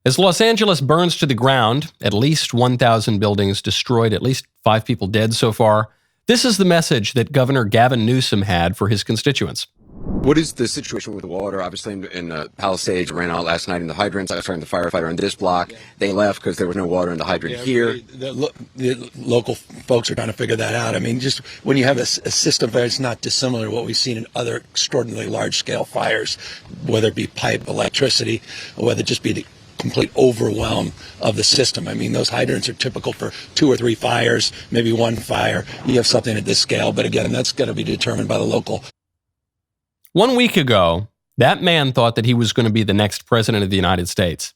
As Los Angeles burns to the ground, at least 1,000 buildings destroyed, at least 5 people dead so far, this is the message that Governor Gavin Newsom had for his constituents. What is the situation with the water? Obviously, in Palisades, ran out last night in the hydrants. I was talking to the firefighter in this block. They left because there was no water in the hydrant here. The local folks are trying to figure that out. I mean, just when you have a system that's not dissimilar to what we've seen in other extraordinarily large-scale fires, whether it be pipe, electricity, or whether it just be the complete overwhelm of the system. I mean, those hydrants are typical for 2 or 3 fires, maybe 1 fire. You have something at this scale, but again, that's got to be determined by the local. 1 week ago, that man thought that he was going to be the next president of the United States.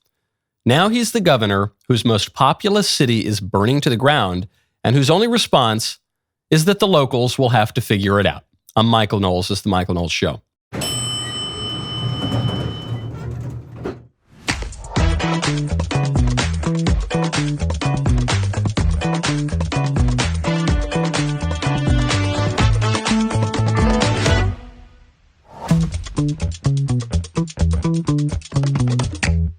Now he's the governor whose most populous city is burning to the ground and whose only response is that the locals will have to figure it out. I'm Michael Knowles. This is The Michael Knowles Show.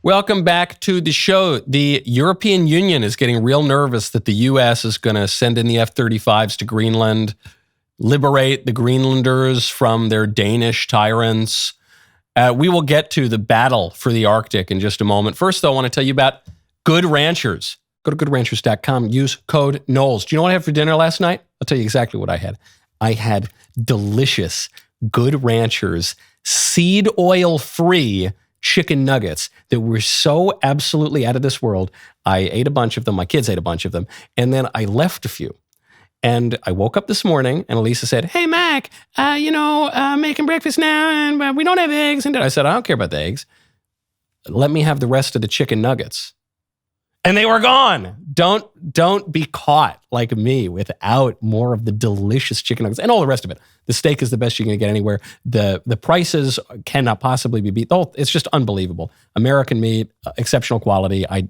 Welcome back to the show. The European Union is getting real nervous that the U.S. is going to send in the F-35s to Greenland, liberate the Greenlanders from their Danish tyrants. We will get to the battle for the Arctic in just a moment. First, though, I want to tell you about Good Ranchers. Go to goodranchers.com. Use code Knowles. Do you know what I had for dinner last night? I'll tell you exactly what I had. I had delicious Good Ranchers seed oil-free chicken nuggets that were so absolutely out of this world. I ate a bunch of them. My kids ate a bunch of them. And then I left a few. And I woke up this morning and Elisa said, "Hey, Mac, making breakfast now and we don't have eggs." And I said, "I don't care about the eggs. Let me have the rest of the chicken nuggets." And they were gone. Don't be caught like me without more of the delicious chicken nuggets and all the rest of it. The steak is the best you're going to get anywhere. The prices cannot possibly be beat. Oh, it's just unbelievable. American meat, exceptional quality. I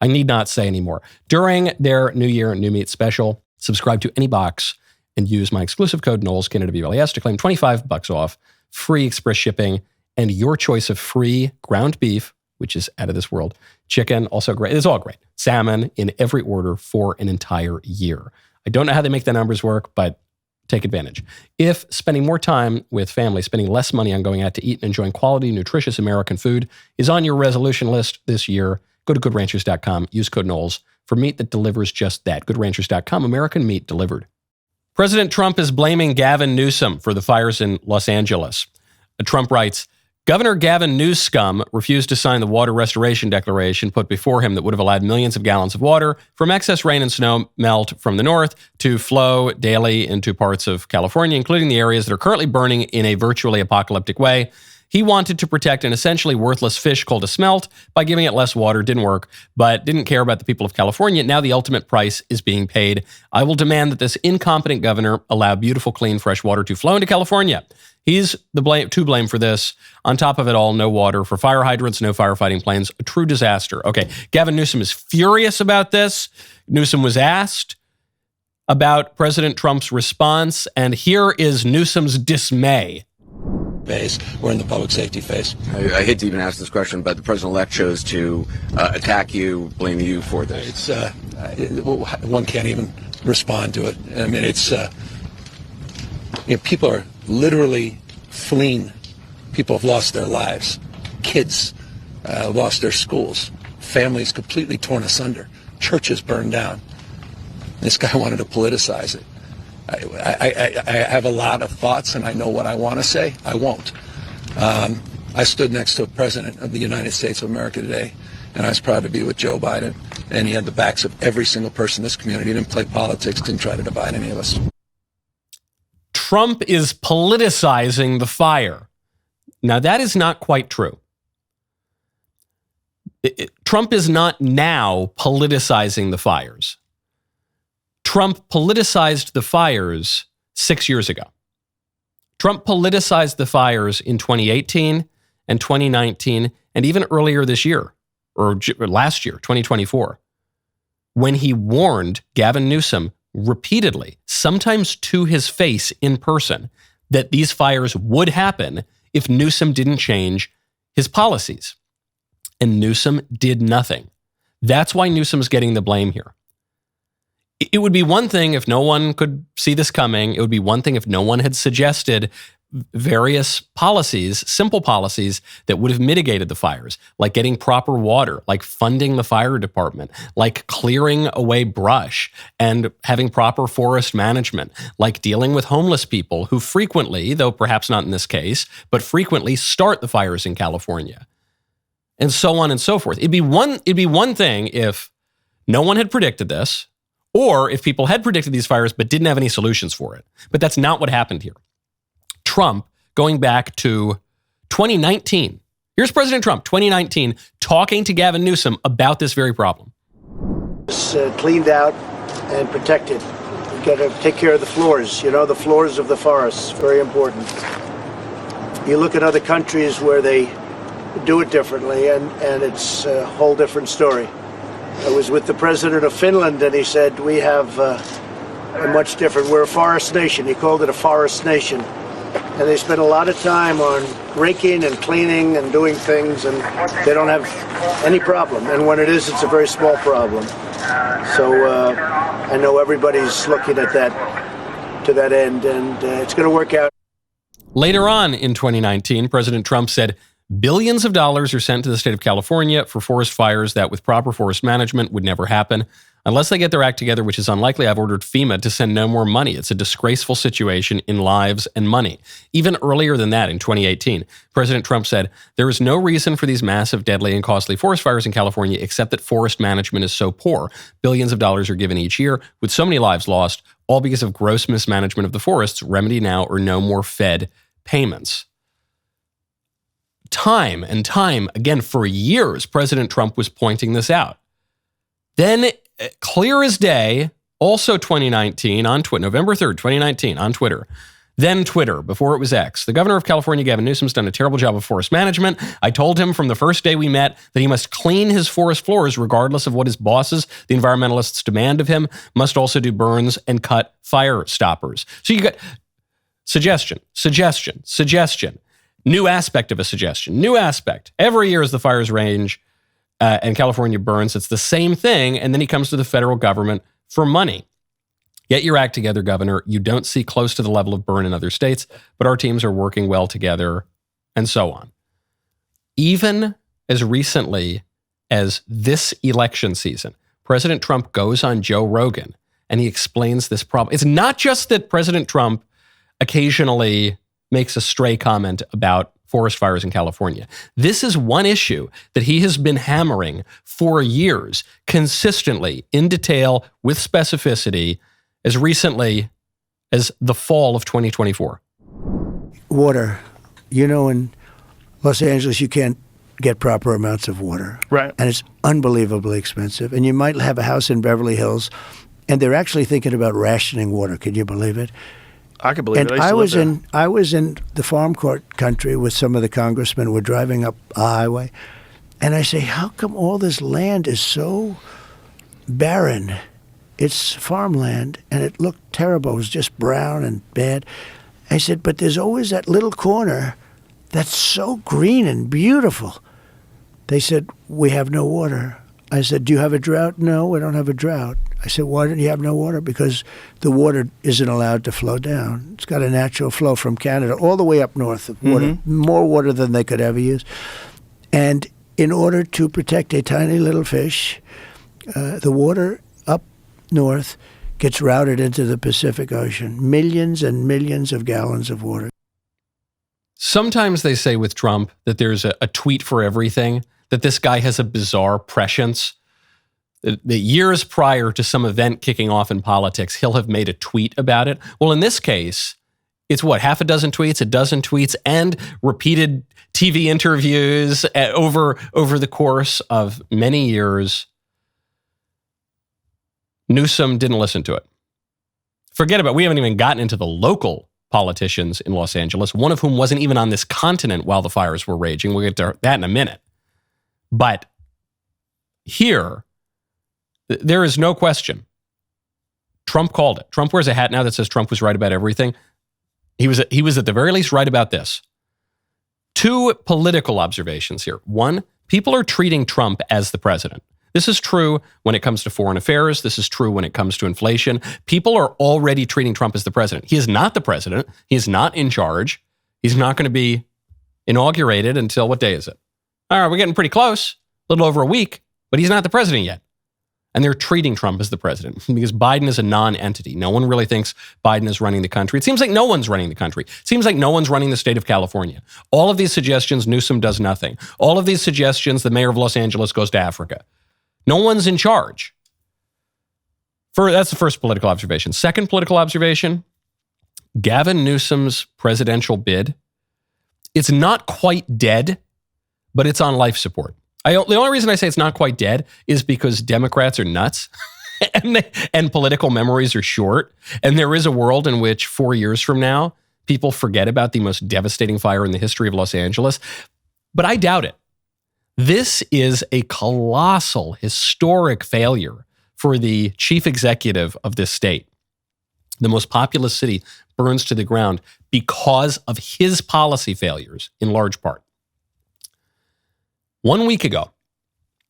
need not say anymore. During their New Year New Meat special, subscribe to any box and use my exclusive code Knowles, KWLES, to claim $25 off, free express shipping, and your choice of free ground beef, which is out of this world. Chicken, also great. It's all great. Salmon in every order for an entire year. I don't know how they make the numbers work, but take advantage. If spending more time with family, spending less money on going out to eat and enjoying quality, nutritious American food is on your resolution list this year, go to goodranchers.com. Use code Knowles for meat that delivers just that. Goodranchers.com, American meat delivered. President Trump is blaming Gavin Newsom for the fires in Los Angeles. Trump writes, Governor Gavin Newsom refused to sign the water restoration declaration put before him that would have allowed millions of gallons of water from excess rain and snow melt from the north to flow daily into parts of California, including the areas that are currently burning in a virtually apocalyptic way. He wanted to protect an essentially worthless fish called a smelt by giving it less water. Didn't work, but didn't care about the people of California. Now the ultimate price is being paid. I will demand that this incompetent governor allow beautiful, clean, fresh water to flow into California. He's to blame for this. On top of it all, no water for fire hydrants, no firefighting planes, a true disaster. Okay, Gavin Newsom is furious about this. Newsom was asked about President Trump's response, and here is Newsom's dismay. We're in the public safety phase. I hate to even ask this question, but the president-elect chose to attack you, blame you for this. One can't even respond to it. I mean, people are literally fleeing. People have lost their lives. Kids lost their schools. Families completely torn asunder. Churches burned down. This guy wanted to politicize it. I have a lot of thoughts, and I know what I want to say. I won't. I stood next to a president of the United States of America today, and I was proud to be with Joe Biden, and he had the backs of every single person in this community. He didn't play politics, didn't try to divide any of us. Trump is politicizing the fire. Now, that is not quite true. Trump is not now politicizing the fires. Trump politicized the fires 6 years ago. Trump politicized the fires in 2018 and 2019 and even earlier this year, or last year, 2024, when he warned Gavin Newsom repeatedly, sometimes to his face in person, that these fires would happen if Newsom didn't change his policies. And Newsom did nothing. That's why Newsom's getting the blame here. It would be one thing if no one could see this coming. It would be one thing if no one had suggested various policies, simple policies that would have mitigated the fires, like getting proper water, like funding the fire department, like clearing away brush and having proper forest management, like dealing with homeless people who frequently, though perhaps not in this case, but frequently start the fires in California, and so on and so forth. It'd be one thing if no one had predicted this, or if people had predicted these fires but didn't have any solutions for it. But that's not what happened here. Trump, going back to 2019, here's President Trump, 2019, talking to Gavin Newsom about this very problem. It's cleaned out and protected. You've got to take care of the floors, the floors of the forests, very important. You look at other countries where they do it differently, and it's a whole different story. I was with the president of Finland, and he said, we have a much different, we're a forest nation. He called it a forest nation. And they spend a lot of time on raking and cleaning and doing things, and they don't have any problem. And when it is, it's a very small problem. So I know everybody's looking at that, to that end, and it's going to work out. Later on in 2019, President Trump said, billions of dollars are sent to the state of California for forest fires that with proper forest management would never happen. Unless they get their act together, which is unlikely, I've ordered FEMA to send no more money. It's a disgraceful situation in lives and money. Even earlier than that, in 2018, President Trump said, there is no reason for these massive, deadly, and costly forest fires in California except that forest management is so poor. Billions of dollars are given each year, with so many lives lost, all because of gross mismanagement of the forests. Remedy now or no more Fed payments. Time and time again, for years, President Trump was pointing this out. Then, clear as day, also 2019, on Twitter, November 3rd, 2019, on Twitter. Then Twitter, before it was X. The governor of California, Gavin Newsom's done a terrible job of forest management. I told him from the first day we met that he must clean his forest floors regardless of what his bosses, the environmentalists, demand of him, must also do burns and cut fire stoppers. So you got suggestion. New aspect of a suggestion. New aspect. Every year as the fires range and California burns, it's the same thing. And then he comes to the federal government for money. Get your act together, Governor. You don't see close to the level of burn in other states, but our teams are working well together, and so on. Even as recently as this election season, President Trump goes on Joe Rogan and he explains this problem. It's not just that President Trump occasionally makes a stray comment about forest fires in California. This is one issue that he has been hammering for years, consistently, in detail, with specificity, as recently as the fall of 2024. Water. In Los Angeles, you can't get proper amounts of water. Right. And it's unbelievably expensive. And you might have a house in Beverly Hills, and they're actually thinking about rationing water. Can you believe it? I can believe and it. I was in the farm court country with some of the congressmen. We're driving up a highway, and I say, how come all this land is so barren? It's farmland, and it looked terrible. It was just brown and bad. I said, but there's always that little corner that's so green and beautiful. They said, we have no water. I said, do you have a drought? No, we don't have a drought. I said, why don't you have no water? Because the water isn't allowed to flow down. It's got a natural flow from Canada all the way up north of water, more water than they could ever use. And in order to protect a tiny little fish, the water up north gets routed into the Pacific Ocean. Millions and millions of gallons of water. Sometimes they say with Trump that there's a tweet for everything, that this guy has a bizarre prescience. The years prior to some event kicking off in politics, he'll have made a tweet about it. Well, in this case, it's half a dozen tweets, a dozen tweets, and repeated TV interviews over the course of many years. Newsom didn't listen to it. Forget about it. We haven't even gotten into the local politicians in Los Angeles, one of whom wasn't even on this continent while the fires were raging. We'll get to that in a minute. But here, there is no question. Trump called it. Trump wears a hat now that says Trump was right about everything. He was at the very least right about this. Two political observations here. One, People are treating Trump as the president. This is true when it comes to foreign affairs. This is true when it comes to inflation. People are already treating Trump as the president. He is not the president. He is not in charge. He's not going to be inaugurated until, what day is it? All right, we're getting pretty close, a little over a week, but he's not the president yet. And they're treating Trump as the president because Biden is a non-entity. No one really thinks Biden is running the country. It seems like no one's running the country. It seems like no one's running the state of California. All of these suggestions, Newsom does nothing. All of these suggestions, the mayor of Los Angeles goes to Africa. No one's in charge. That's the first political observation. Second political observation, Gavin Newsom's presidential bid, it's not quite dead, but it's on life support. The only reason I say it's not quite dead is because Democrats are nuts and political memories are short. And there is a world in which 4 years from now, people forget about the most devastating fire in the history of Los Angeles. But I doubt it. This is a colossal, historic failure for the chief executive of this state. The most populous city burns to the ground because of his policy failures, in large part. 1 week ago,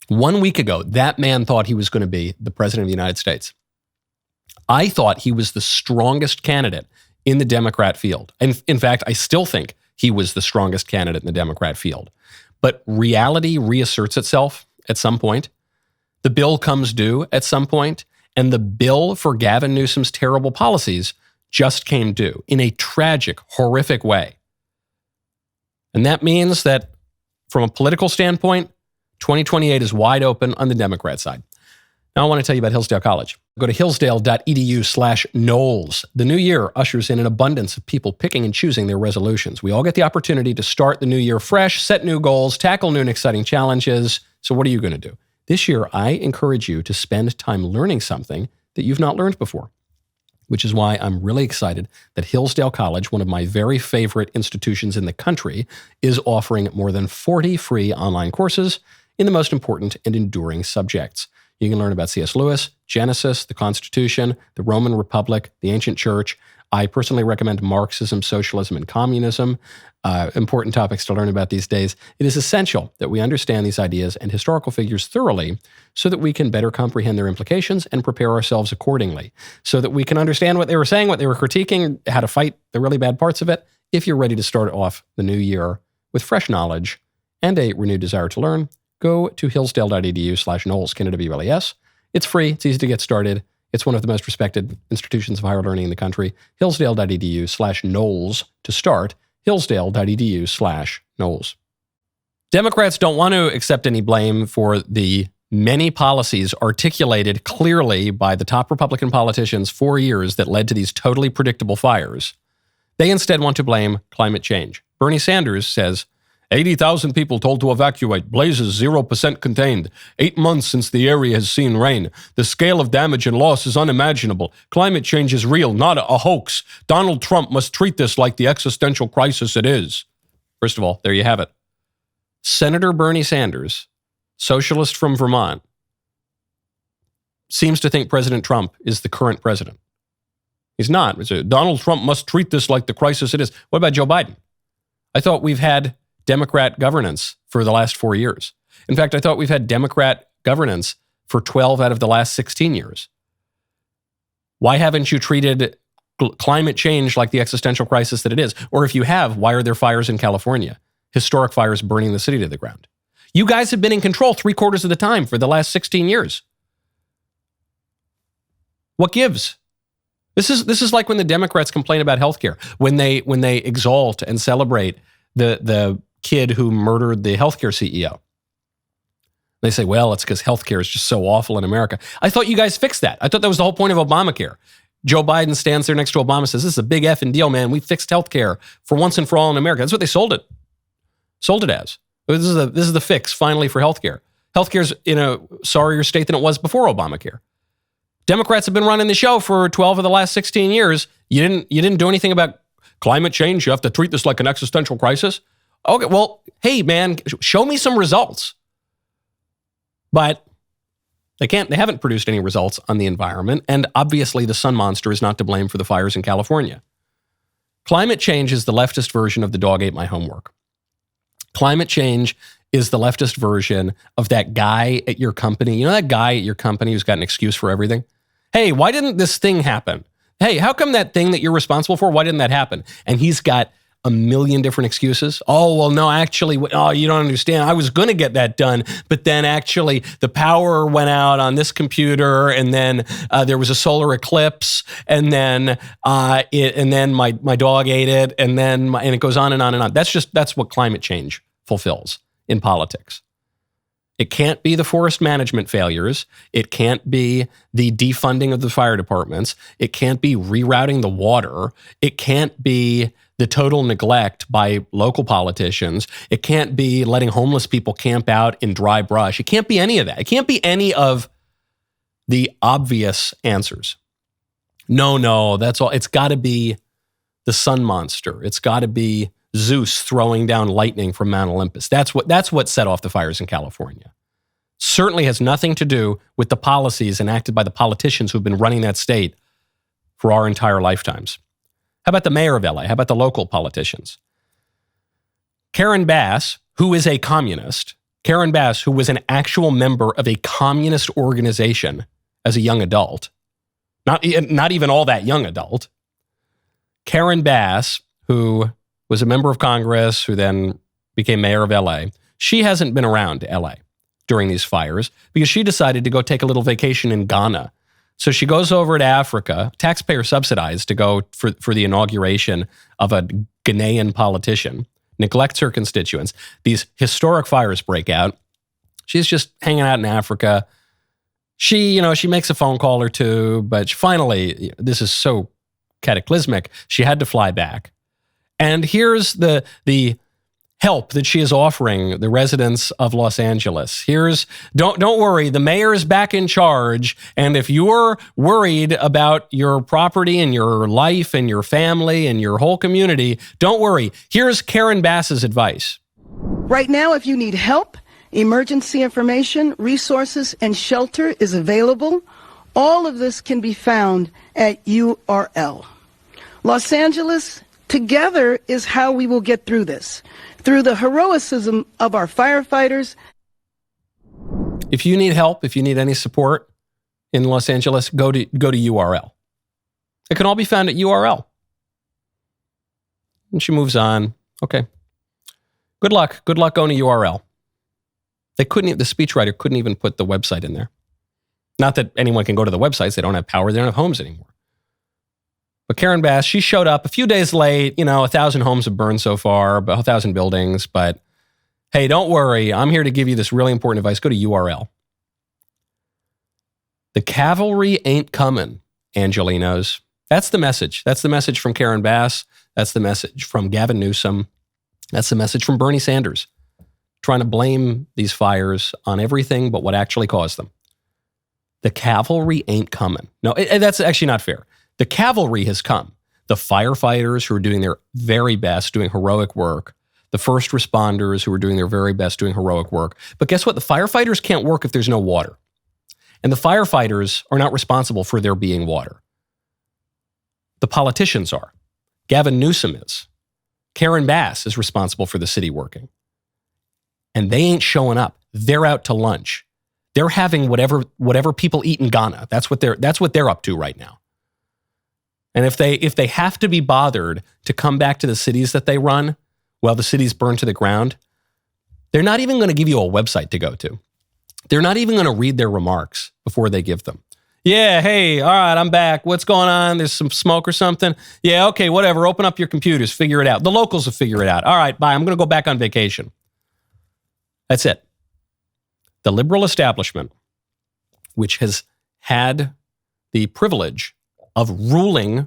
that man thought he was going to be the president of the United States. I thought he was the strongest candidate in the Democrat field. And in fact, I still think he was the strongest candidate in the Democrat field. But reality reasserts itself at some point. The bill comes due at some point, and the bill for Gavin Newsom's terrible policies just came due in a tragic, horrific way. And that means that from a political standpoint, 2028 is wide open on the Democrat side. Now I want to tell you about Hillsdale College. Go to hillsdale.edu/Knowles. The new year ushers in an abundance of people picking and choosing their resolutions. We all get the opportunity to start the new year fresh, set new goals, tackle new and exciting challenges. So what are you going to do? This year, I encourage you to spend time learning something that you've not learned before, which is why I'm really excited that Hillsdale College, one of my very favorite institutions in the country, is offering more than 40 free online courses in the most important and enduring subjects. You can learn about C.S. Lewis, Genesis, the Constitution, the Roman Republic, the ancient church. I personally recommend Marxism, socialism, and communism. Important topics to learn about these days. It is essential that we understand these ideas and historical figures thoroughly so that we can better comprehend their implications and prepare ourselves accordingly, so that we can understand what they were saying, what they were critiquing, how to fight the really bad parts of it, if you're ready to start off the new year with fresh knowledge and a renewed desire to learn. Go to hillsdale.edu/Knowles. Can it be really? Yes. It's free. It's easy to get started. It's one of the most respected institutions of higher learning in the country. Hillsdale.edu/Knowles to start. Hillsdale.edu/Knowles. Democrats don't want to accept any blame for the many policies articulated clearly by the top Republican politicians for years that led to these totally predictable fires. They instead want to blame climate change. Bernie Sanders says, 80,000 people told to evacuate. Blazes 0% contained. 8 months since the area has seen rain. The scale of damage and loss is unimaginable. Climate change is real, not a hoax. Donald Trump must treat this like the existential crisis it is. First of all, there you have it. Senator Bernie Sanders, socialist from Vermont, seems to think President Trump is the current president. He's not. Donald Trump must treat this like the crisis it is. What about Joe Biden? I thought we've had Democrat governance for the last 4 years. In fact, I thought we've had Democrat governance for 12 out of the last 16 years. Why haven't you treated climate change like the existential crisis that it is? Or if you have, why are there fires in California? Historic fires burning the city to the ground. You guys have been in control 3/4 of the time for the last 16 years. What gives? This is like when the Democrats complain about healthcare, when they exalt and celebrate the kid who murdered the healthcare CEO. They say, well, it's because healthcare is just so awful in America. I thought you guys fixed that. I thought that was the whole point of Obamacare. Joe Biden stands there next to Obama and says, this is a big effing deal, man. We fixed healthcare for once and for all in America. That's what they sold it as. This is the fix finally for healthcare. Healthcare's in a sorrier state than it was before Obamacare. Democrats have been running the show for 12 of the last 16 years. You didn't do anything about climate change. You have to treat this like an existential crisis. Okay, well, hey, man, show me some results. But they haven't produced any results on the environment, and obviously the sun monster is not to blame for the fires in California. Climate change is the leftist version of the dog ate my homework. Climate change is the leftist version of that guy at your company. You know that guy at your company who's got an excuse for everything? Hey, why didn't this thing happen? Hey, how come that thing that you're responsible for, why didn't that happen? And he's got a million different excuses. Oh, well, no, actually, oh, you don't understand. I was going to get that done, but then actually the power went out on this computer, and then there was a solar eclipse, and then my dog ate it, and it goes on and on and on. That's what climate change fulfills in politics. It can't be the forest management failures. It can't be the defunding of the fire departments. It can't be rerouting the water. It can't be the total neglect by local politicians. It can't be letting homeless people camp out in dry brush. It can't be any of that. It can't be any of the obvious answers. No, that's all. It's got to be the sun monster. It's got to be Zeus throwing down lightning from Mount Olympus. That's what set off the fires in California. Certainly has nothing to do with the policies enacted by the politicians who've been running that state for our entire lifetimes. How about the mayor of LA? How about the local politicians? Karen Bass, who is a communist, Karen Bass, who was an actual member of a communist organization as a young adult, not even all that young adult. Karen Bass, who was a member of Congress, who then became mayor of LA. She hasn't been around LA during these fires because she decided to go take a little vacation in Ghana. So she goes over to Africa, taxpayer subsidized, to go for the inauguration of a Ghanaian politician, neglects her constituents. These historic fires break out. She's just hanging out in Africa. She makes a phone call or two, but finally, this is so cataclysmic, she had to fly back. And here's the help that she is offering the residents of Los Angeles. Don't worry, the mayor is back in charge. And if you're worried about your property and your life and your family and your whole community, don't worry. Here's Karen Bass's advice. Right now, if you need help, emergency information, resources, and shelter is available. All of this can be found at URL. Los Angeles, together is how we will get through this. Through the heroism of our firefighters. If you need help, if you need any support in Los Angeles, go to URL. It can all be found at URL. And she moves on. Okay. Good luck. Good luck going to URL. The speechwriter couldn't even put the website in there. Not that anyone can go to the websites. They don't have power. They don't have homes anymore. But Karen Bass, she showed up a few days late. 1,000 homes have burned so far, about 1,000 buildings. But hey, don't worry. I'm here to give you this really important advice. Go to URL. The cavalry ain't coming, Angelinos. That's the message. That's the message from Karen Bass. That's the message from Gavin Newsom. That's the message from Bernie Sanders, trying to blame these fires on everything but what actually caused them. The cavalry ain't coming. No, that's actually not fair. The cavalry has come. The firefighters who are doing their very best, doing heroic work. The first responders who are doing their very best, doing heroic work. But guess what? The firefighters can't work if there's no water. And the firefighters are not responsible for there being water. The politicians are. Gavin Newsom is. Karen Bass is responsible for the city working. And they ain't showing up. They're out to lunch. They're having whatever people eat in Ghana. That's what they're up to right now. And if they have to be bothered to come back to the cities that they run while the cities burn to the ground, they're not even going to give you a website to go to. They're not even going to read their remarks before they give them. Yeah, hey, all right, I'm back. What's going on? There's some smoke or something? Yeah, okay, whatever. Open up your computers. Figure it out. The locals will figure it out. All right, bye. I'm going to go back on vacation. That's it. The liberal establishment, which has had the privilege of ruling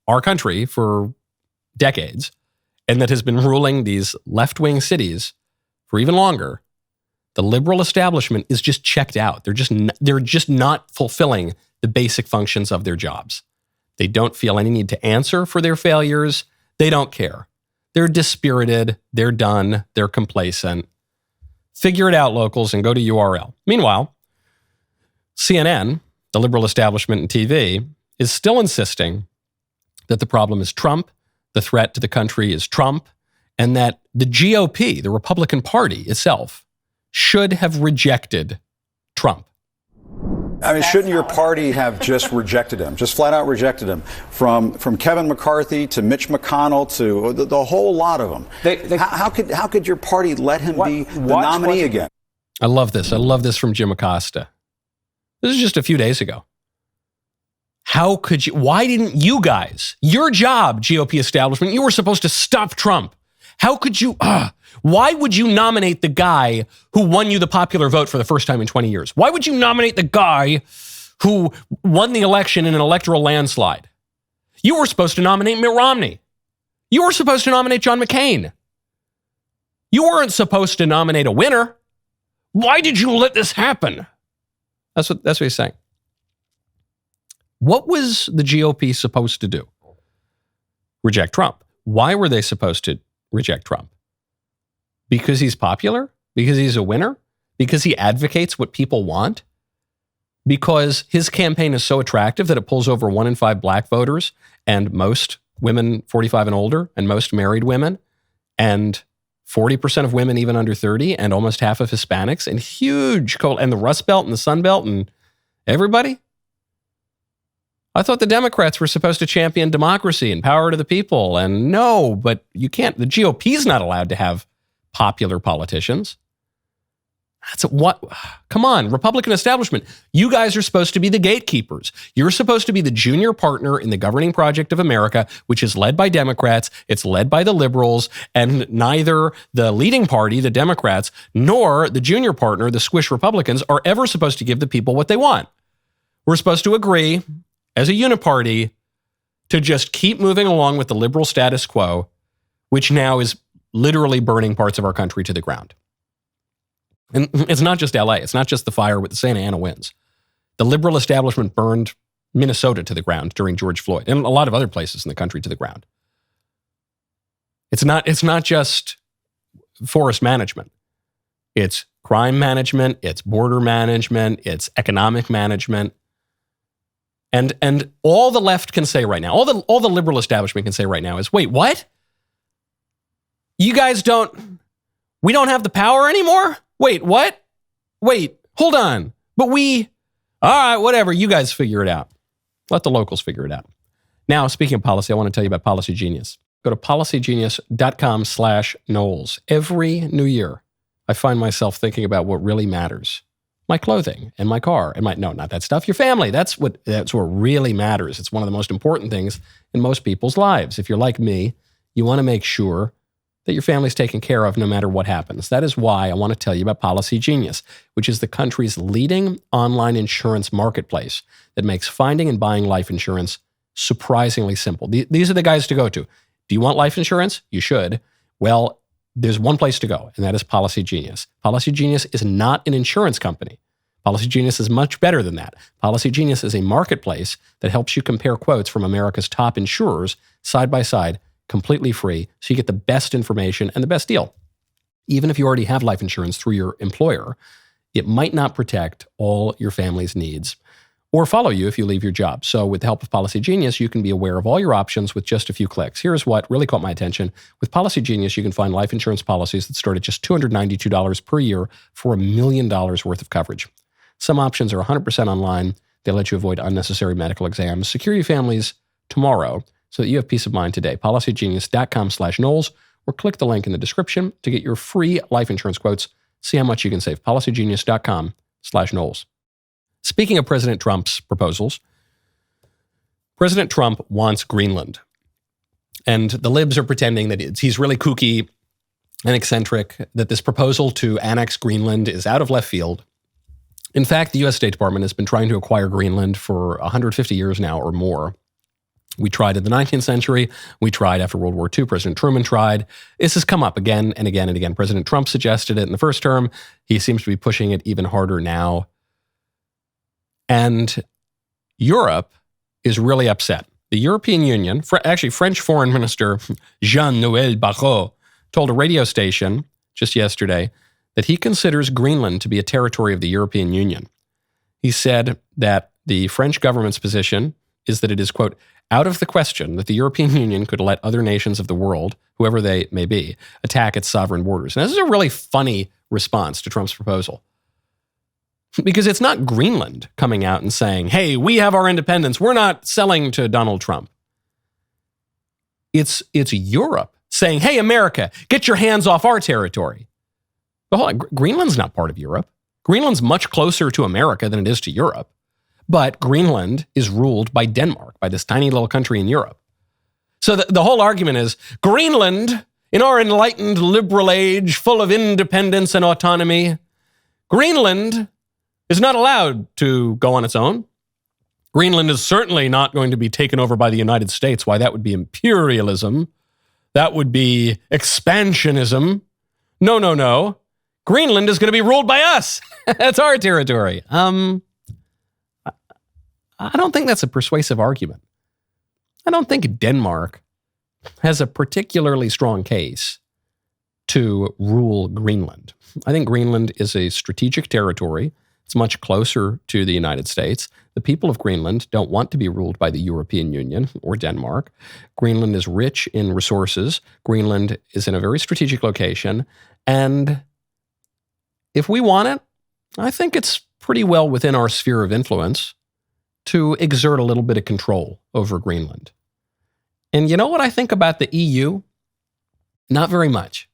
our country for decades, and that has been ruling these left-wing cities for even longer, the liberal establishment is just checked out. They're just not fulfilling the basic functions of their jobs. They don't feel any need to answer for their failures. They don't care. They're dispirited. They're done. They're complacent. Figure it out, locals, and go to URL. Meanwhile, CNN, the liberal establishment in TV, is still insisting that the problem is Trump, the threat to the country is Trump, and that the GOP, the Republican Party itself, should have rejected Trump. I mean, shouldn't your party have just rejected him, just flat out rejected him, from Kevin McCarthy to Mitch McConnell to the whole lot of them? How could your party let him be the nominee again? I love this. I love this from Jim Acosta. This is just a few days ago. How could you? Why didn't you guys? Your job, GOP establishment. You were supposed to stop Trump. How could you? Why would you nominate the guy who won you the popular vote for the first time in 20 years? Why would you nominate the guy who won the election in an electoral landslide? You were supposed to nominate Mitt Romney. You were supposed to nominate John McCain. You weren't supposed to nominate a winner. Why did you let this happen? That's what he's saying. What was the GOP supposed to do? Reject Trump. Why were they supposed to reject Trump? Because he's popular? Because he's a winner? Because he advocates what people want? Because his campaign is so attractive that it pulls over 1 in 5 black voters and most women 45 and older and most married women and 40% of women even under 30 and almost half of Hispanics and and the Rust Belt and the Sun Belt and everybody? I thought the Democrats were supposed to champion democracy and power to the people. And no, but you can't. The GOP's not allowed to have popular politicians. That's what? Come on, Republican establishment. You guys are supposed to be the gatekeepers. You're supposed to be the junior partner in the governing project of America, which is led by Democrats. It's led by the liberals, and neither the leading party, the Democrats, nor the junior partner, the squish Republicans, are ever supposed to give the people what they want. We're supposed to agree as a uniparty to just keep moving along with the liberal status quo, which now is literally burning parts of our country to the ground. And it's not just LA. It's not just the fire with the Santa Ana winds. The liberal establishment burned Minnesota to the ground during George Floyd and a lot of other places in the country to the ground. It's not just forest management. It's crime management. It's border management. It's economic management. And all the left can say right now, all the liberal establishment can say right now is, wait, what? You guys we don't have the power anymore? Wait, what? Wait, hold on. But all right, whatever. You guys figure it out. Let the locals figure it out. Now, speaking of policy, I want to tell you about Policygenius. Go to policygenius.com/Knowles. Every new year, I find myself thinking about what really matters. My clothing and my car and no, not that stuff. Your family. That's what really matters. It's one of the most important things in most people's lives. If you're like me, you want to make sure that your family's taken care of no matter what happens. That is why I want to tell you about Policygenius, which is the country's leading online insurance marketplace that makes finding and buying life insurance surprisingly simple. These are the guys to go to. Do you want life insurance? You should. Well, there's one place to go, and that is Policygenius. Policygenius is not an insurance company. Policygenius is much better than that. Policygenius is a marketplace that helps you compare quotes from America's top insurers side by side, completely free, so you get the best information and the best deal. Even if you already have life insurance through your employer, it might not protect all your family's needs or follow you if you leave your job. So with the help of Policygenius, you can be aware of all your options with just a few clicks. Here's what really caught my attention. With Policygenius, you can find life insurance policies that start at just $292 per year for $1 million worth of coverage. Some options are 100% online. They let you avoid unnecessary medical exams. Secure your families tomorrow so that you have peace of mind today. Policygenius.com/Knowles or click the link in the description to get your free life insurance quotes. See how much you can save. Policygenius.com/Knowles. Speaking of President Trump's proposals, President Trump wants Greenland. And the libs are pretending that he's really kooky and eccentric, that this proposal to annex Greenland is out of left field. In fact, the U.S. State Department has been trying to acquire Greenland for 150 years now or more. We tried in the 19th century. We tried after World War II. President Truman tried. This has come up again and again and again. President Trump suggested it in the first term. He seems to be pushing it even harder now. And Europe is really upset. The European Union, actually French Foreign Minister Jean-Noël Barrot, told a radio station just yesterday that he considers Greenland to be a territory of the European Union. He said that the French government's position is that it is, quote, out of the question that the European Union could let other nations of the world, whoever they may be, attack its sovereign borders. And this is a really funny response to Trump's proposal. Because it's not Greenland coming out and saying, hey, we have our independence. We're not selling to Donald Trump. It's Europe saying, hey, America, get your hands off our territory. But hold on, Greenland's not part of Europe. Greenland's much closer to America than it is to Europe. But Greenland is ruled by Denmark, by this tiny little country in Europe. So the whole argument is, Greenland, in our enlightened liberal age, full of independence and autonomy, Greenland is not allowed to go on its own. Greenland is certainly not going to be taken over by the United States. Why, that would be imperialism. That would be expansionism. No. Greenland is going to be ruled by us. That's our territory. I don't think that's a persuasive argument. I don't think Denmark has a particularly strong case to rule Greenland. I think Greenland is a strategic territory. It's much closer to the United States. The people of Greenland don't want to be ruled by the European Union or Denmark. Greenland is rich in resources. Greenland is in a very strategic location. And if we want it, I think it's pretty well within our sphere of influence to exert a little bit of control over Greenland. And you know what I think about the EU? Not very much.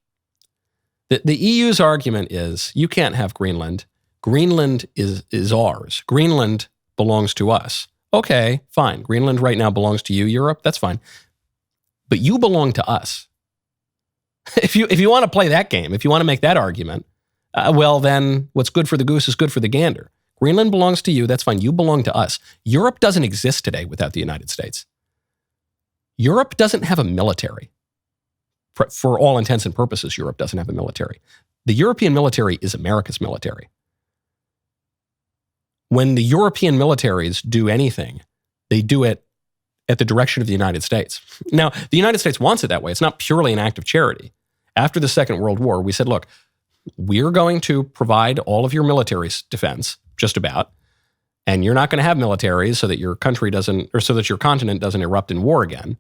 The EU's argument is, you can't have Greenland. Greenland is ours. Greenland belongs to us. Okay, fine. Greenland right now belongs to you, Europe. That's fine. But you belong to us. If you want to play that game, if you want to make that argument, well, then what's good for the goose is good for the gander. Greenland belongs to you. That's fine. You belong to us. Europe doesn't exist today without the United States. Europe doesn't have a military. For all intents and purposes, Europe doesn't have a military. The European military is America's military. When the European militaries do anything, they do it at the direction of the United States. Now, the United States wants it that way. It's not purely an act of charity. After the Second World War, we said, look, we're going to provide all of your military defense, just about, and you're not going to have militaries so that your country doesn't, or so that your continent doesn't erupt in war again,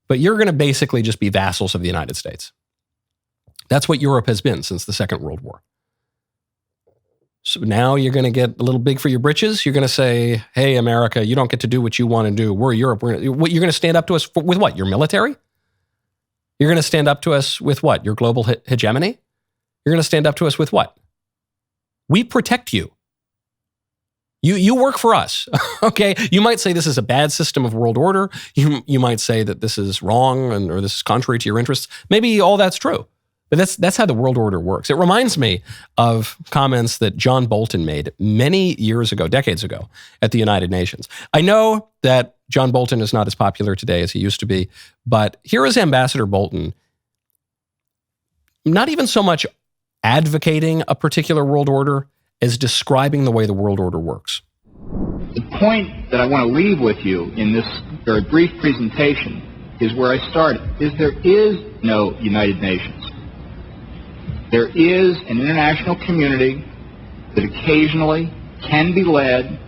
but you're going to basically just be vassals of the United States. That's what Europe has been since the Second World War. So now you're going to get a little big for your britches. You're going to say, hey, America, you don't get to do what you want to do. We're Europe. You're going to stand up to us with what? Your military? You're going to stand up to us with what? Your global hegemony? You're going to stand up to us with what? We protect you. You work for us, okay? You might say this is a bad system of world order. You might say that this is wrong or this is contrary to your interests. Maybe all that's true. But that's how the world order works. It reminds me of comments that John Bolton made many years ago, decades ago, at the United Nations. I know that John Bolton is not as popular today as he used to be, but here is Ambassador Bolton, not even so much advocating a particular world order as describing the way the world order works. The point that I want to leave with you in this very brief presentation is where I started, is there is no United Nations. There is an international community that occasionally can be led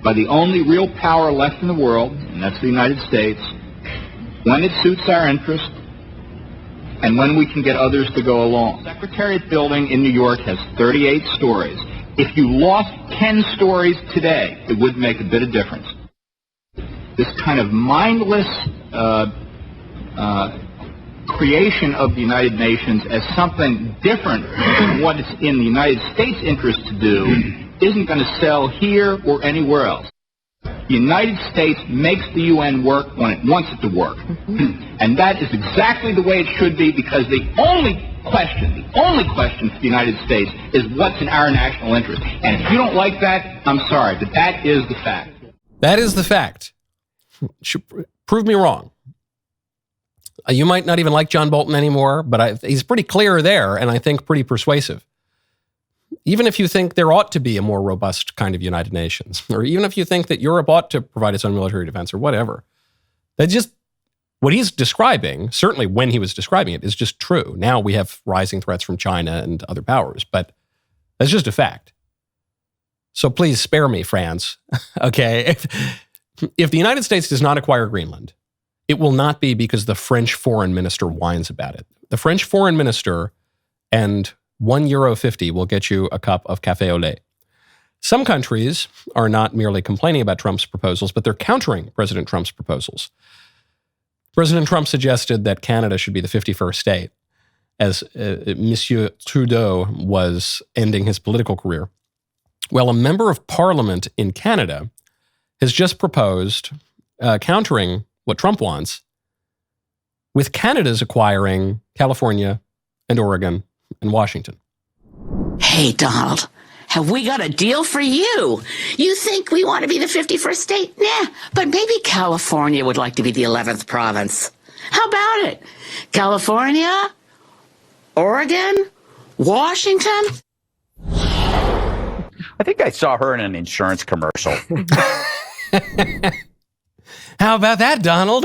by the only real power left in the world, and that's the United States, when it suits our interest and when we can get others to go along. The Secretariat building in New York has 38 stories. If you lost 10 stories today, it would make a bit of difference. This kind of mindless creation of the United Nations as something different from what it's in the United States' interest to do isn't going to sell here or anywhere else. The United States makes the UN work when it wants it to work. And that is exactly the way it should be, because the only question for the United States is what's in our national interest. And if you don't like that, I'm sorry, but that is the fact. That is the fact. Prove me wrong. You might not even like John Bolton anymore, but he's pretty clear there, and I think pretty persuasive. Even if you think there ought to be a more robust kind of United Nations, or even if you think that Europe ought to provide its own military defense or whatever, that's just what he's describing, certainly when he was describing it, is just true. Now we have rising threats from China and other powers, but that's just a fact. So please spare me, France. Okay? If the United States does not acquire Greenland, it will not be because the French foreign minister whines about it. The French foreign minister and €1.50 will get you a cup of café au lait. Some countries are not merely complaining about Trump's proposals, but they're countering President Trump's proposals. President Trump suggested that Canada should be the 51st state as Monsieur Trudeau was ending his political career. Well, a member of parliament in Canada has just proposed countering what Trump wants with Canada's acquiring California and Oregon and Washington. Hey, Donald, have we got a deal for you? You think we want to be the 51st state? Nah, but maybe California would like to be the 11th province. How about it? California, Oregon, Washington? I think I saw her in an insurance commercial. How about that, Donald?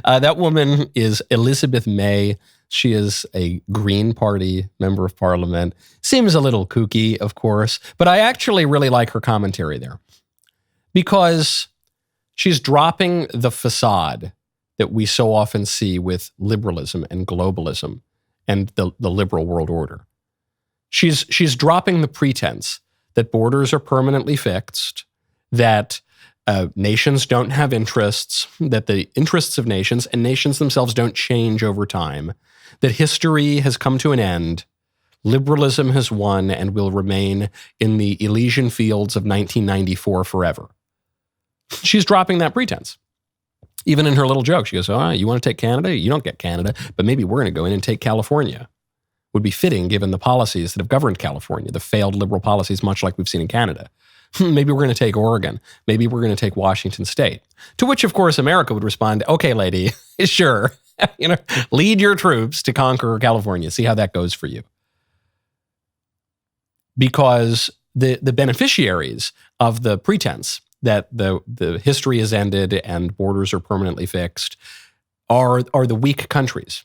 That woman is Elizabeth May. She is a Green Party member of parliament. Seems a little kooky, of course, but I actually really like her commentary there because she's dropping the facade that we so often see with liberalism and globalism and the liberal world order. She's dropping the pretense that borders are permanently fixed, that nations don't have interests, that the interests of nations and nations themselves don't change over time, that history has come to an end, liberalism has won and will remain in the Elysian fields of 1994 forever. She's dropping that pretense. Even in her little joke, she goes, you want to take Canada? You don't get Canada, but maybe we're going to go in and take California. Would be fitting given the policies that have governed California, the failed liberal policies, much like we've seen in Canada. Maybe we're going to take Oregon. Maybe we're going to take Washington State. To which, of course, America would respond, okay, lady, sure. Lead your troops to conquer California. See how that goes for you. Because the beneficiaries of the pretense that the history has ended and borders are permanently fixed are the weak countries.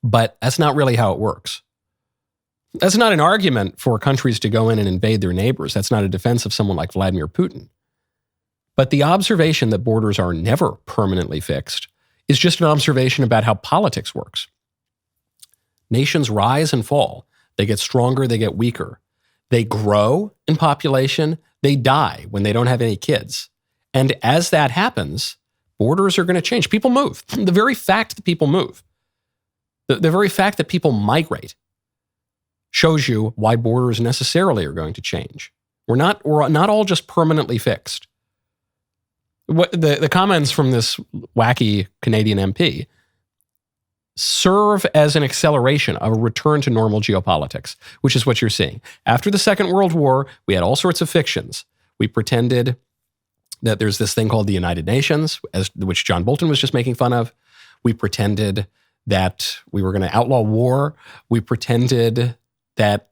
But that's not really how it works. That's not an argument for countries to go in and invade their neighbors. That's not a defense of someone like Vladimir Putin. But the observation that borders are never permanently fixed is just an observation about how politics works. Nations rise and fall. They get stronger, they get weaker. They grow in population, they die when they don't have any kids. And as that happens, borders are going to change. People move. The very fact that people move, the very fact that people migrate shows you why borders necessarily are going to change. We're not all just permanently fixed. What the comments from this wacky Canadian MP serve as an acceleration of a return to normal geopolitics, which is what you're seeing. After the Second World War, we had all sorts of fictions. We pretended that there's this thing called the United Nations, which John Bolton was just making fun of. We pretended that we were going to outlaw war. We pretended that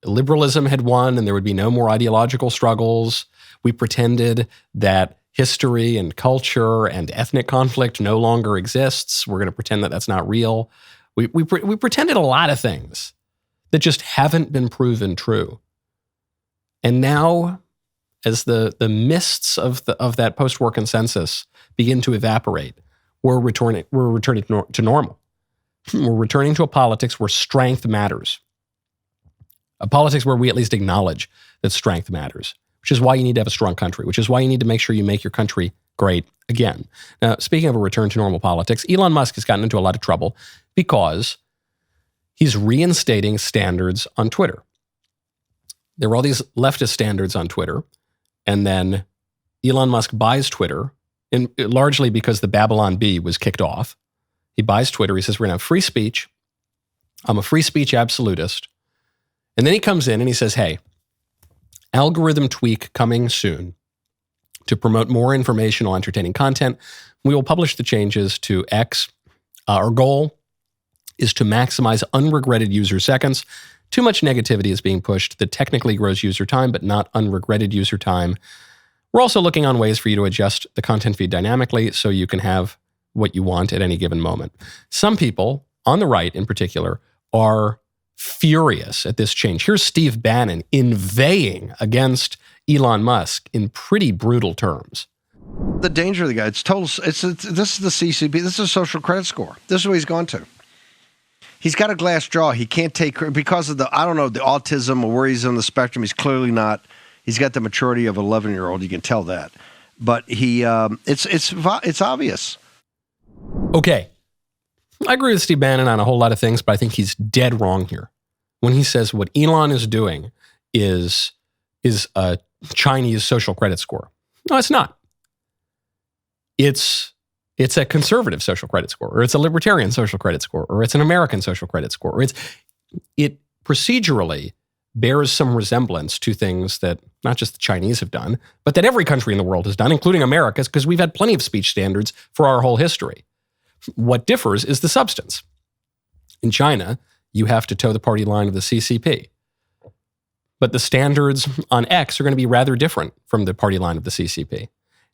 liberalism had won and there would be no more ideological struggles. We pretended that history and culture and ethnic conflict no longer exists. We're going to pretend that that's not real. We pretended a lot of things that just haven't been proven true. And now, as the mists of that post-war consensus begin to evaporate, we're returning to normal. We're returning to a politics where strength matters. A politics where we at least acknowledge that strength matters, which is why you need to have a strong country, which is why you need to make sure you make your country great again. Now, speaking of a return to normal politics, Elon Musk has gotten into a lot of trouble because he's reinstating standards on Twitter. There were all these leftist standards on Twitter, and then Elon Musk buys Twitter, largely because the Babylon Bee was kicked off. He buys Twitter. He says, we're going to have free speech. I'm a free speech absolutist. And then he comes in and he says, hey, algorithm tweak coming soon to promote more informational, entertaining content. We will publish the changes to X. Our goal is to maximize unregretted user seconds. Too much negativity is being pushed that technically grows user time, but not unregretted user time. We're also looking on ways for you to adjust the content feed dynamically so you can have what you want at any given moment. Some people, on the right in particular, are furious at this change. Here's Steve Bannon inveighing against Elon Musk in pretty brutal terms. The danger of the guy, it's total. This is the CCP. This is a social credit score. This is what he's gone to. He's got a glass jaw. He can't take, because of the autism or where he's on the spectrum. He's clearly not. He's got the maturity of an 11-year-old. You can tell that. But it's obvious. Okay. I agree with Steve Bannon on a whole lot of things, but I think he's dead wrong here when he says what Elon is doing is a Chinese social credit score. No, it's not. It's a conservative social credit score, or it's a libertarian social credit score, or it's an American social credit score, or it procedurally bears some resemblance to things that not just the Chinese have done, but that every country in the world has done, including America's, because we've had plenty of speech standards for our whole history. What differs is the substance. In China, you have to toe the party line of the CCP. But the standards on X are going to be rather different from the party line of the CCP.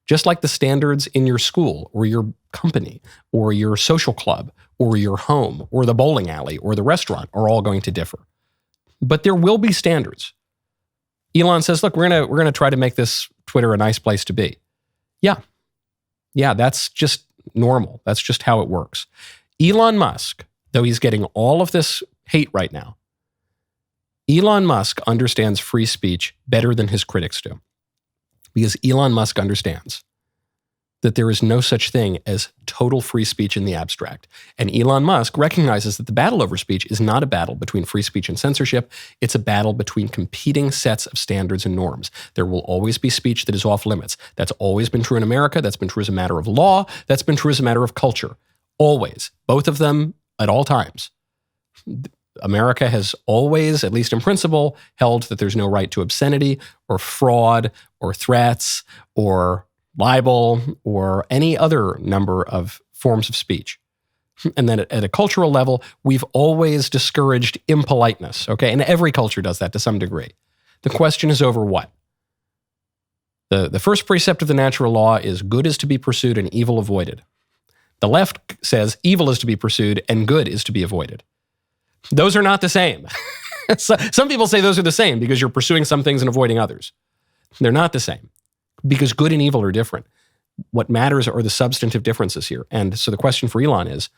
Just like the standards in your school or your company or your social club or your home or the bowling alley or the restaurant are all going to differ. But there will be standards. Elon says, look, we're going to try to make this Twitter a nice place to be. Yeah, that's just normal. That's just how it works. Elon Musk, though he's getting all of this hate right now, Elon Musk understands free speech better than his critics do. Because Elon Musk understands that there is no such thing as total free speech in the abstract. And Elon Musk recognizes that the battle over speech is not a battle between free speech and censorship. It's a battle between competing sets of standards and norms. There will always be speech that is off limits. That's always been true in America. That's been true as a matter of law. That's been true as a matter of culture. Always. Both of them at all times. America has always, at least in principle, held that there's no right to obscenity or fraud or threats or libel or any other number of forms of speech. And then at a cultural level, we've always discouraged impoliteness, okay? And every culture does that to some degree. The question is over what? The first precept of the natural law is good is to be pursued and evil avoided. The left says evil is to be pursued and good is to be avoided. Those are not the same. Some people say those are the same because you're pursuing some things and avoiding others. They're not the same because good and evil are different. What matters are the substantive differences here. And so the question for Elon is,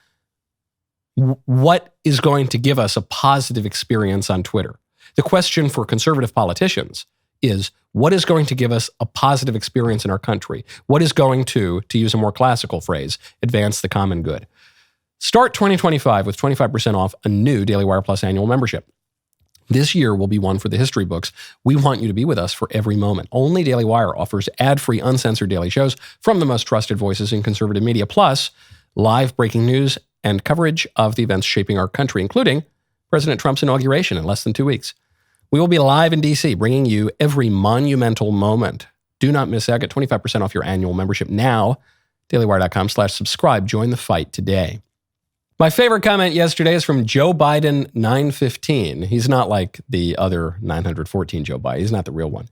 what is going to give us a positive experience on Twitter? The question for conservative politicians is, what is going to give us a positive experience in our country? What is going to use a more classical phrase, advance the common good? Start 2025 with 25% off a new Daily Wire Plus annual membership. This year will be one for the history books. We want you to be with us for every moment. Only Daily Wire offers ad-free, uncensored daily shows from the most trusted voices in conservative media, plus live breaking news and coverage of the events shaping our country, including President Trump's inauguration in less than 2 weeks. We will be live in D.C., bringing you every monumental moment. Do not miss out. Get 25% off your annual membership now. dailywire.com/subscribe. Join the fight today. My favorite comment yesterday is from Joe Biden 915. He's not like the other 914 Joe Biden. He's not the real one.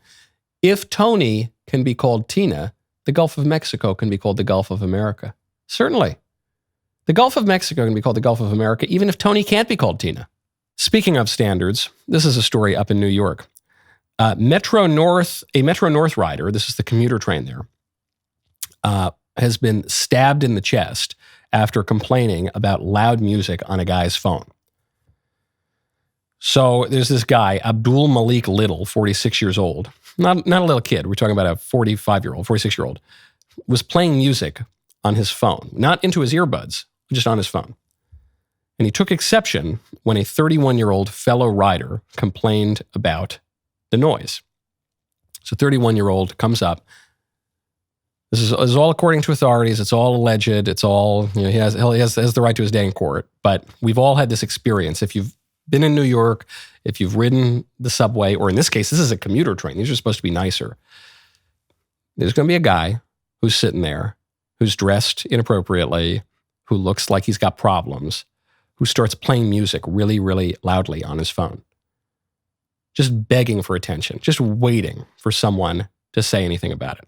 If Tony can be called Tina, the Gulf of Mexico can be called the Gulf of America. Certainly. The Gulf of Mexico can be called the Gulf of America, even if Tony can't be called Tina. Speaking of standards, this is a story up in New York. A Metro North rider, this is the commuter train there, has been stabbed in the chest after complaining about loud music on a guy's phone. So there's this guy, Abdul Malik Little, 46 years old. Not a little kid. We're talking about a 46-year-old, was playing music on his phone, not into his earbuds, just on his phone. And he took exception when a 31-year-old fellow rider complained about the noise. So 31-year-old comes up. This is all according to authorities. It's all alleged. It's all, he has the right to his day in court. But we've all had this experience. If you've been in New York, if you've ridden the subway, or in this case, this is a commuter train. These are supposed to be nicer. There's going to be a guy who's sitting there, who's dressed inappropriately, who looks like he's got problems, who starts playing music really, really loudly on his phone. Just begging for attention, just waiting for someone to say anything about it.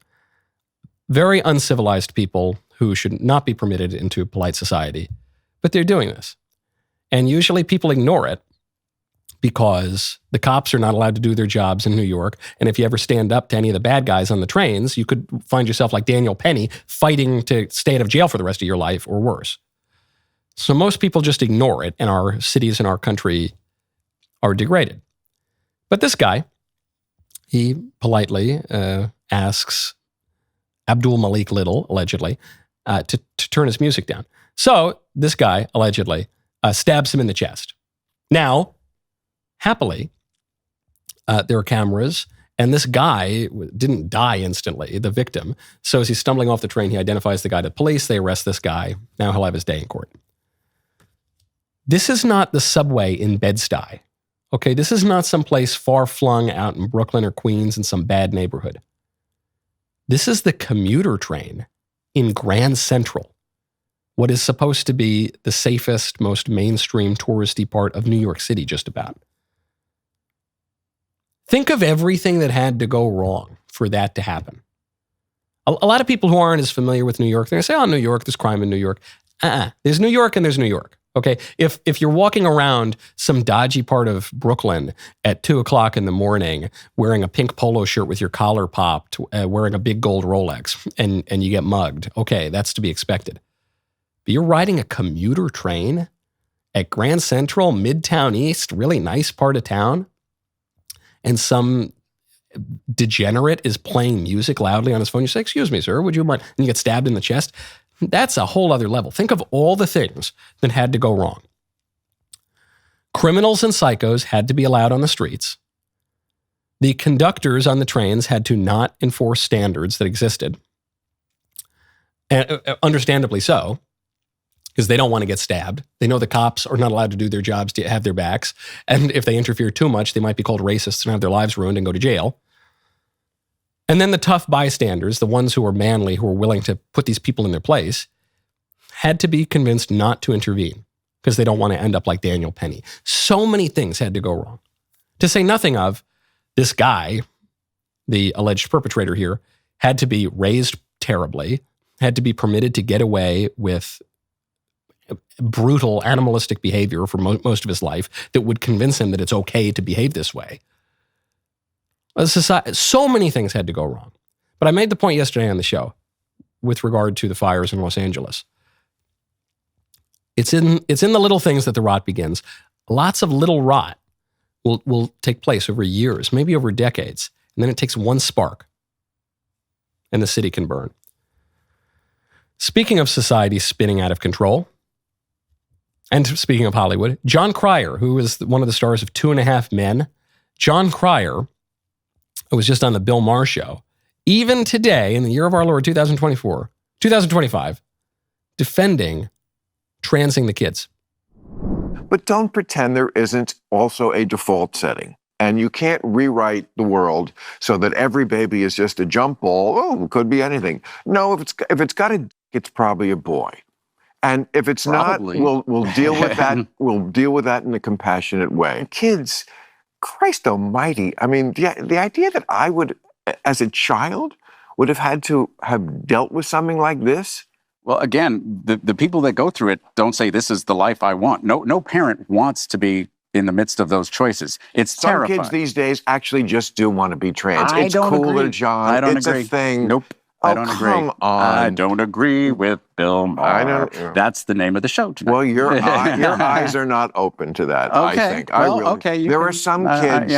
Very uncivilized people who should not be permitted into polite society, but they're doing this. And usually people ignore it because the cops are not allowed to do their jobs in New York. And if you ever stand up to any of the bad guys on the trains, you could find yourself like Daniel Penny fighting to stay out of jail for the rest of your life or worse. So most people just ignore it, and our cities and our country are degraded. But this guy, he politely asks Abdul Malik Little, allegedly, to turn his music down. So this guy, allegedly, stabs him in the chest. Now, happily, there are cameras, and this guy didn't die instantly, the victim. So as he's stumbling off the train, he identifies the guy to police. They arrest this guy. Now he'll have his day in court. This is not the subway in Bed-Stuy. Okay, this is not someplace far-flung out in Brooklyn or Queens in some bad neighborhood. This is the commuter train in Grand Central, what is supposed to be the safest, most mainstream touristy part of New York City, just about. Think of everything that had to go wrong for that to happen. A lot of people who aren't as familiar with New York, they're going to say, oh, New York, there's crime in New York. There's New York and there's New York. Okay, if you're walking around some dodgy part of Brooklyn at 2:00 in the morning, wearing a pink polo shirt with your collar popped, wearing a big gold Rolex, and you get mugged, okay, that's to be expected. But you're riding a commuter train at Grand Central, Midtown East, really nice part of town, and some degenerate is playing music loudly on his phone. You say, excuse me, sir, would you mind? And you get stabbed in the chest. That's a whole other level. Think of all the things that had to go wrong. Criminals and psychos had to be allowed on the streets. The conductors on the trains had to not enforce standards that existed. And understandably so, because they don't want to get stabbed. They know the cops are not allowed to do their jobs to have their backs. And if they interfere too much, they might be called racists and have their lives ruined and go to jail. And then the tough bystanders, the ones who were manly, who were willing to put these people in their place, had to be convinced not to intervene because they don't want to end up like Daniel Penny. So many things had to go wrong. To say nothing of this guy, the alleged perpetrator here, had to be raised terribly, had to be permitted to get away with brutal animalistic behavior for most of his life that would convince him that it's okay to behave this way. So many things had to go wrong. But I made the point yesterday on the show with regard to the fires in Los Angeles. It's in the little things that the rot begins. Lots of little rot will take place over years, maybe over decades. And then it takes one spark and the city can burn. Speaking of society spinning out of control, and speaking of Hollywood, Jon Cryer, who is one of the stars of 2.5 Men, Jon Cryer, I was just on the Bill Maher show, even today, in the year of our Lord, 2025, defending transing the kids. But don't pretend there isn't also a default setting. And you can't rewrite the world so that every baby is just a jump ball. Oh, it could be anything. No, if it's got a dick, it's probably a boy. And if it's probably not, we'll deal with that. We'll deal with that in a compassionate way. And kids, Christ almighty. I mean, the idea that I would, as a child, would have had to have dealt with something like this. Well, again, the people that go through it don't say this is the life I want. No parent wants to be in the midst of those choices. It's terrifying. Some kids these days actually just do want to be trans. It's cooler, John. I don't agree. It's a thing. Nope. I don't agree. Come on. I don't agree with Bill Maher. That's the name of the show tonight. Well, your eyes are not open to that, okay. I think. Okay. There are some kids,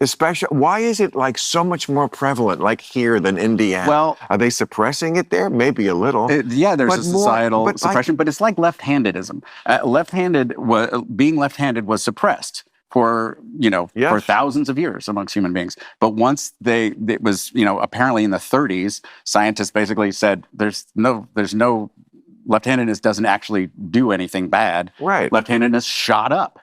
especially, why is it like so much more prevalent, like here than Indiana? Well, are they suppressing it there? Maybe a little. There's a societal suppression, but it's like left-handedism. Being left-handed was suppressed for thousands of years amongst human beings. But once it was apparently in the 30s, scientists basically said there's no left-handedness doesn't actually do anything bad. Right. Left-handedness shot up.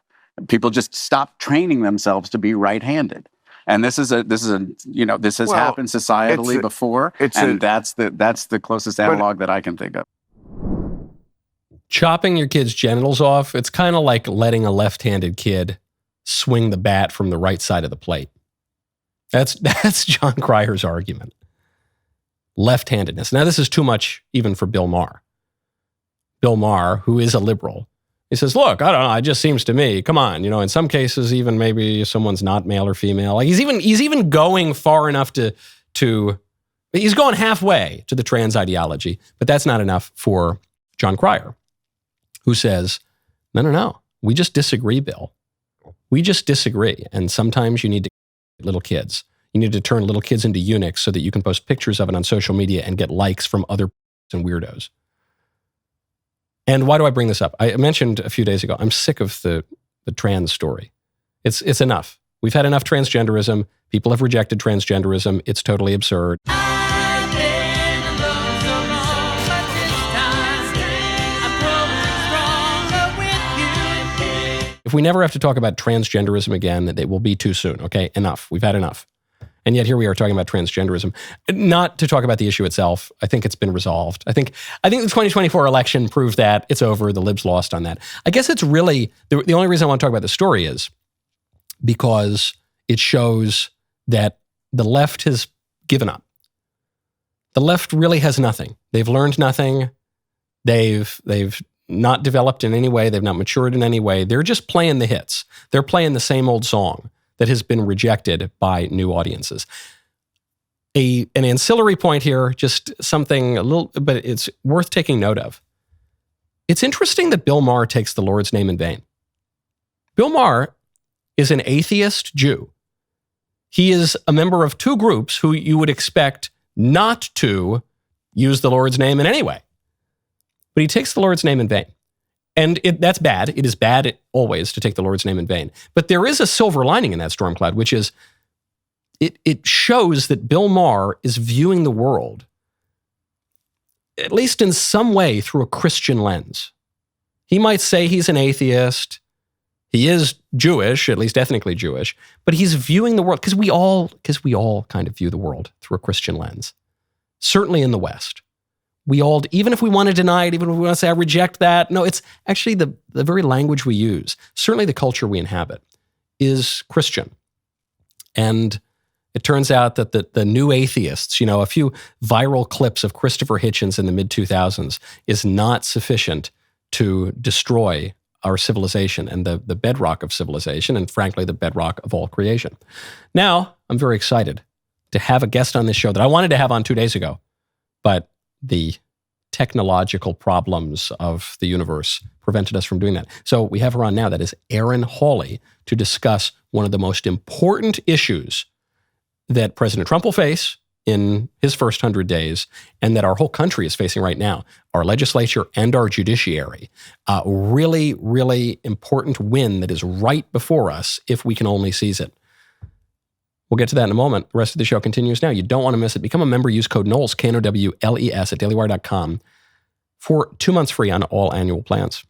People just stopped training themselves to be right-handed. And this has happened societally before, and that's the closest analog that I can think of. Chopping your kid's genitals off, it's kind of like letting a left-handed kid swing the bat from the right side of the plate. That's Jon Cryer's argument. Left-handedness. Now, this is too much even for Bill Maher. Bill Maher, who is a liberal, He says, look, I don't know, it just seems to me, come on, in some cases, even maybe someone's not male or female. Like he's even going far enough to he's going halfway to the trans ideology, but that's not enough for John Cryer, who says, no, we just disagree, Bill. We just disagree. And sometimes you need to little kids. You need to turn little kids into eunuchs so that you can post pictures of it on social media and get likes from other and weirdos. And why do I bring this up? I mentioned a few days ago, I'm sick of the trans story. It's enough. We've had enough transgenderism. People have rejected transgenderism. It's totally absurd. If we never have to talk about transgenderism again, it will be too soon, okay? Enough. We've had enough. And yet here we are talking about transgenderism. Not to talk about the issue itself. I think it's been resolved. I think the 2024 election proved that. It's over. The libs lost on that. I guess it's really, the only reason I want to talk about the story is because it shows that the left has given up. The left really has nothing. They've learned nothing. They've not developed in any way. They've not matured in any way. They're just playing the hits. They're playing the same old song that has been rejected by new audiences. An ancillary point here, just something a little, but it's worth taking note of. It's interesting that Bill Maher takes the Lord's name in vain. Bill Maher is an atheist Jew. He is a member of two groups who you would expect not to use the Lord's name in any way. But he takes the Lord's name in vain. And that's bad. It is bad always to take the Lord's name in vain. But there is a silver lining in that storm cloud, which is it shows that Bill Maher is viewing the world, at least in some way, through a Christian lens. He might say he's an atheist. He is Jewish, at least ethnically Jewish, but he's viewing the world, because we all kind of view the world through a Christian lens. Certainly in the West. We all, even if we want to deny it, even if we want to say, I reject that. No, it's actually the very language we use, certainly the culture we inhabit, is Christian. And it turns out that the new atheists, a few viral clips of Christopher Hitchens in the mid-2000s is not sufficient to destroy our civilization and the bedrock of civilization, and frankly, the bedrock of all creation. Now, I'm very excited to have a guest on this show that I wanted to have on 2 days ago, but the technological problems of the universe prevented us from doing that. So we have her on now. That is Erin Hawley, to discuss one of the most important issues that President Trump will face in his first 100 days and that our whole country is facing right now, our legislature and our judiciary. A really, really important win that is right before us if we can only seize it. We'll get to that in a moment. The rest of the show continues now. You don't want to miss it. Become a member. Use code Knowles, KNOWLES, at dailywire.com for 2 months free on all annual plans.